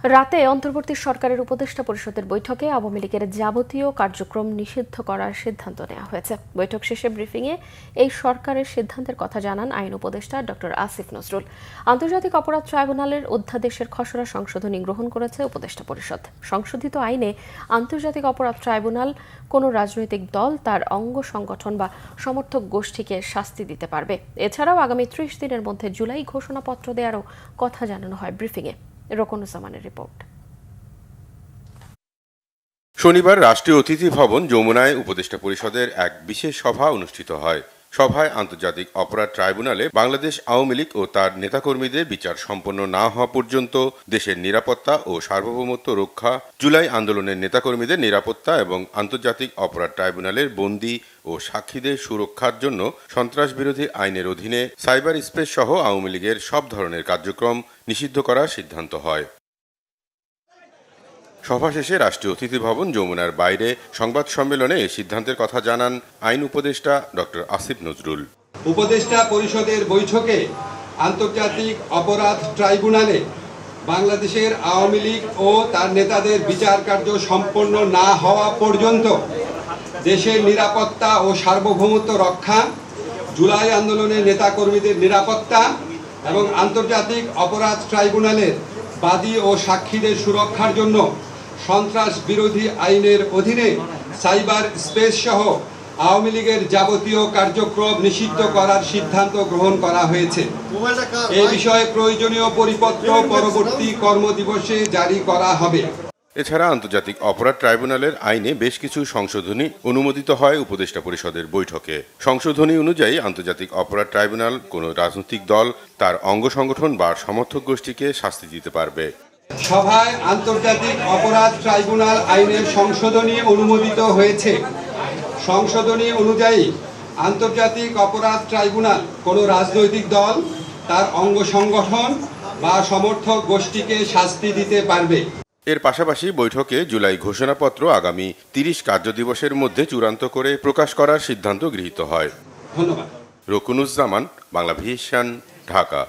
রাতে অন্তর্বর্তী সরকারের উপদেষ্টা পরিষদের বৈঠকে আওয়ামী লীগের যাবতীয় কার্যক্রম নিষিদ্ধ করার সিদ্ধান্ত নেওয়া হয়েছে। বৈঠক শেষে ব্রিফিংয়ে এই সরকারের সিদ্ধান্তের কথা জানান আইন উপদেষ্টা ডক্টর আসিফ নজরুল। আন্তর্জাতিক অপরাধ ট্রাইব্যুনালের অধ্যাদেশের খসড়া সংশোধনী গ্রহণ করেছে উপদেষ্টা পরিষদ। সংশোধিত আইনে আন্তর্জাতিক অপরাধ ট্রাইব্যুনাল কোনো রাজনৈতিক দল, তার অঙ্গ সংগঠন বা সমর্থক গোষ্ঠীকে শাস্তি দিতে পারবে। এছাড়াও আগামী ৩০ দিনের মধ্যে জুলাই ঘোষণাপত্র দেওয়ারও কথা জানানো হয় ব্রিফিংয়ে। রকনুজ্জামানের রিপোর্ট। শনিবার রাষ্ট্রীয় অতিথি ভবন যমুনায় উপদেষ্টা পরিষদের এক বিশেষ সভা অনুষ্ঠিত হয়। সভায় আন্তর্জাতিক অপরাধ ট্রাইব্যুনালে বাংলাদেশ আওয়ামী লীগ ও তার নেতাকর্মীদের বিচার সম্পন্ন না হওয়া পর্যন্ত দেশের নিরাপত্তা ও সার্বভৌমত্ব রক্ষা, জুলাই আন্দোলনের নেতাকর্মীদের নিরাপত্তা এবং আন্তর্জাতিক অপরাধ ট্রাইব্যুনালের বন্দী ও সাক্ষীদের সুরক্ষার জন্য সন্ত্রাস বিরোধী আইনের অধীনে সাইবার স্পেস সহ আওয়ামী লীগের সব ধরনের কার্যক্রম নিষিদ্ধ করার সিদ্ধান্ত হয়। সভা শেষে রাষ্ট্রীয় অতিথি ভবন যমুনার বাইরে সংবাদ সম্মেলনে এই সিদ্ধান্তের কথা জানান আইন উপদেষ্টা ডক্টর আসিফ নজরুল। উপদেষ্টা পরিষদের বৈঠকে আন্তর্জাতিক অপরাধ ট্রাইব্যুনালে বাংলাদেশের আওয়ামী লীগ ও তার নেতাদের বিচার কার্য সম্পন্ন না হওয়া পর্যন্ত দেশের নিরাপত্তা ও সার্বভৌমত্ব রক্ষা, জুলাই আন্দোলনের নেতাকর্মীদের নিরাপত্তা এবং আন্তর্জাতিক অপরাধ ট্রাইব্যুনালের বাদী ও সাক্ষীদের সুরক্ষার জন্য সন্ত্রাস বিরোধী আইনের অধীনে সাইবার স্পেস সহ আওয়ামী লীগের যাবতীয় কার্যক্রম নিষিদ্ধ করার সিদ্ধান্ত গ্রহণ করা হয়েছে। এই বিষয়ে প্রয়োজনীয় পরিপত্র পরবর্তী কর্মদিবসে জারি করা হবে। এছাড়া আন্তর্জাতিক অপরাধ ট্রাইব্যুনালের আইনে বেশ কিছু সংশোধনী অনুমোদিত হয় উপদেষ্টা পরিষদের বৈঠকে। সংশোধনী অনুযায়ী আন্তর্জাতিক অপরাধ ট্রাইব্যুনাল কোনো রাজনৈতিক দল, তার অঙ্গ সংগঠন বা সমর্থক গোষ্ঠীকে শাস্তি দিতে পারবে। সভায় আন্তর্জাতিক অপরাধ ট্রাইব্যুনাল আইনের সংশোধনী অনুমোদিত হয়েছে। সংশোধনী অনুযায়ী আন্তর্জাতিক অপরাধ ট্রাইব্যুনাল কোনো রাজনৈতিক দল, তার অঙ্গ সংগঠন বা সমর্থক গোষ্ঠীকে শাস্তি দিতে পারবে। এর পাশাপাশি বৈঠকে জুলাই ঘোষণাপত্র আগামী ৩০ কার্যদিবসের মধ্যে চূড়ান্ত করে প্রকাশ করার সিদ্ধান্ত গৃহীত হয়। ধন্যবাদ। রকনুজ্জামান, বাংলাভিশন, ঢাকা।